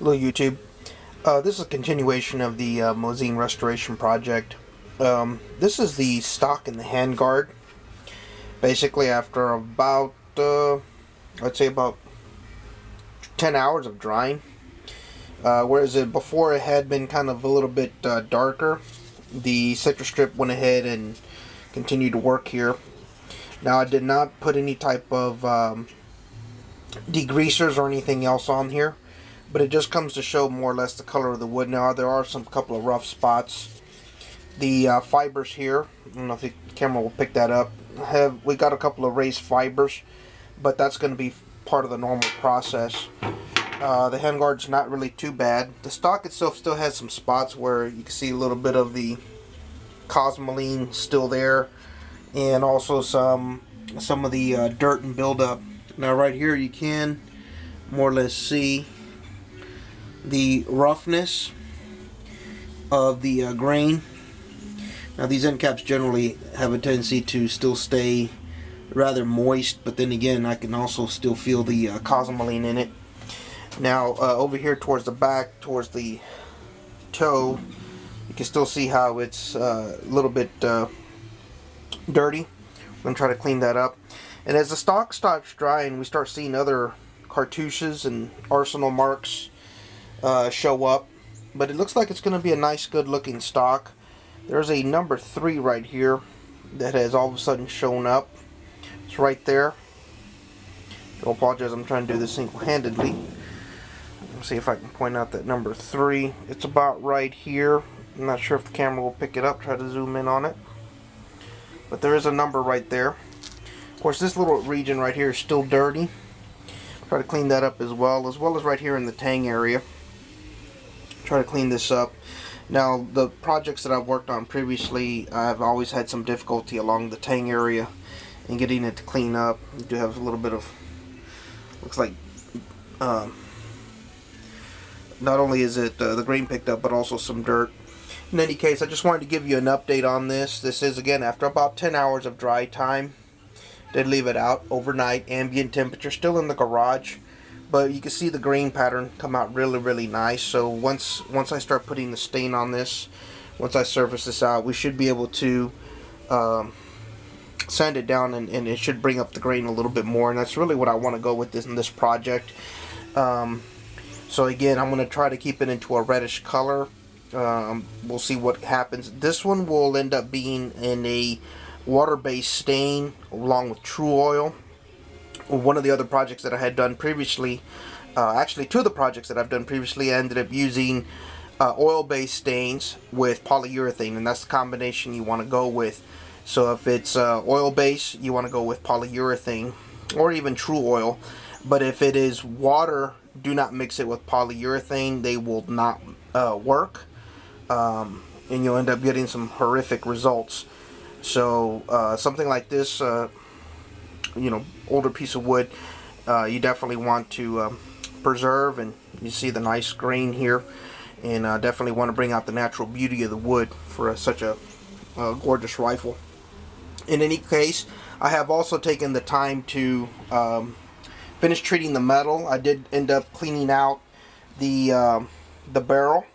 Hello YouTube. This is a continuation of the Mosin restoration project. This is the stock in the handguard. Basically after about, I'd say about 10 hours of drying. Whereas before it had been kind of a little bit darker. The citrus strip went ahead and continued to work here. Now I did not put any type of degreasers or anything else on here, but it just comes to show more or less the color of the wood. Now there are some couple of rough spots. The fibers here, I don't know if the camera will pick that up, we got a couple of raised fibers, but that's going to be part of the normal process. The handguard's not really too bad. The stock itself still has some spots where you can see a little bit of the cosmoline still there, and also some of the dirt and buildup. Now right here you can more or less see the roughness of the grain. Now these end caps generally have a tendency to still stay rather moist, but then again I can also still feel the cosmoline in it. Now over here towards the back, towards the toe, you can still see how it's a little bit dirty. I'm going to try to clean that up. And as the stock stops drying, we start seeing other cartouches and arsenal marks show up. But it looks like it's going to be a nice, good looking stock. There's a number 3 right here that has all of a sudden shown up. It's right there. I apologize, I'm trying to do this single-handedly. Let's see if I can point out that number 3. It's about right here. I'm not sure if the camera will pick it up. Try to zoom in on it. But there is a number right there. Of course, this little region right here is still dirty. Try to clean that up as well as right here in the tang area. Try to clean this up. Now, the projects that I've worked on previously, I've always had some difficulty along the tang area in getting it to clean up. You do have a little bit of, looks like, not only is it the grain picked up, but also some dirt. In any case, I just wanted to give you an update on this. This is, again, after about 10 hours of dry time. Did leave it out overnight, ambient temperature, still in the garage, but you can see the grain pattern come out really nice. So once I start putting the stain on this, once I surface this out, we should be able to sand it down, and it should bring up the grain a little bit more, and that's really what I want to go with this in this project. So again, I'm going to try to keep it into a reddish color. We'll see what happens. This one will end up being in a water-based stain along with true oil. One of the other projects that I had done previously, actually 2 of the projects that I've done previously, I ended up using oil-based stains with polyurethane, and that's the combination you want to go with. So if it's oil-based, you want to go with polyurethane or even true oil. But if it is water, do not mix it with polyurethane. They will not work, and you'll end up getting some horrific results. So something like this, older piece of wood, you definitely want to preserve, and you see the nice grain here, and definitely want to bring out the natural beauty of the wood for such a gorgeous rifle. In any case, I have also taken the time to finish treating the metal. I did end up cleaning out the barrel.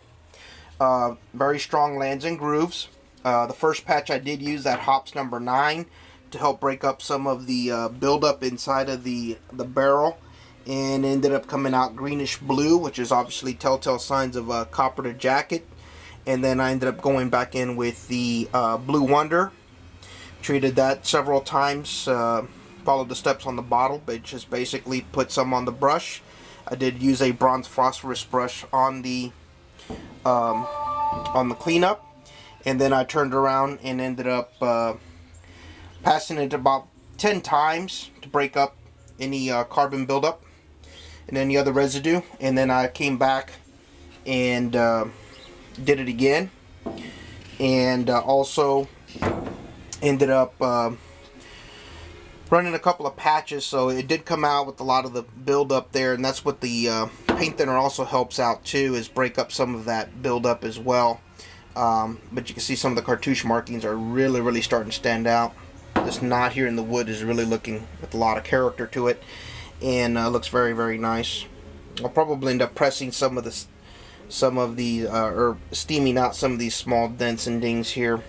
Very strong lands and grooves. The first patch I did use that hops number 9 to help break up some of the buildup inside of the barrel, and ended up coming out greenish blue, which is obviously telltale signs of a copper to jacket. And then I ended up going back in with the Blue Wonder, treated that several times, followed the steps on the bottle, but just basically put some on the brush. I did use a bronze phosphorus brush on the cleanup. And then I turned around and ended up passing it about 10 times to break up any carbon buildup and any other residue. And then I came back and did it again. And also ended up running a couple of patches, so it did come out with a lot of the buildup there. And that's what the paint thinner also helps out too, is break up some of that buildup as well. But you can see some of the cartouche markings are really starting to stand out. This knot here in the wood is really looking with a lot of character to it, and looks very nice. I'll probably end up pressing some of the or steaming out some of these small dents and dings here.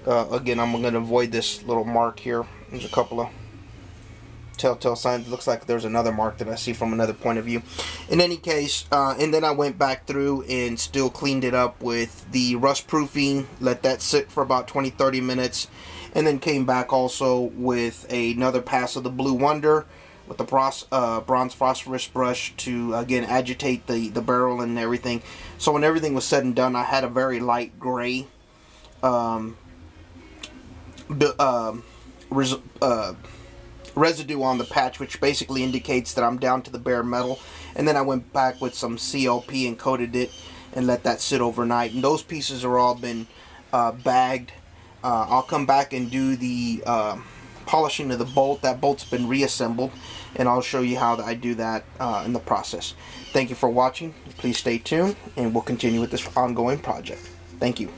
Again, I'm going to avoid this little mark here. There's a couple of telltale signs. It looks like there's another mark that I see from another point of view. In any case, and then I went back through and still cleaned it up with the rust proofing, let that sit for about 20-30 minutes, and then came back also with another pass of the Blue Wonder with the bronze phosphorus brush to again agitate the barrel and everything. So when everything was said and done, I had a very light gray residue on the patch, which basically indicates that I'm down to the bare metal. And then I went back with some CLP and coated it and let that sit overnight. And those pieces are all been bagged. I'll come back and do the polishing of the bolt. That bolt's been reassembled, and I'll show you how I do that in the process. Thank you for watching. Please stay tuned, and we'll continue with this ongoing project. Thank you.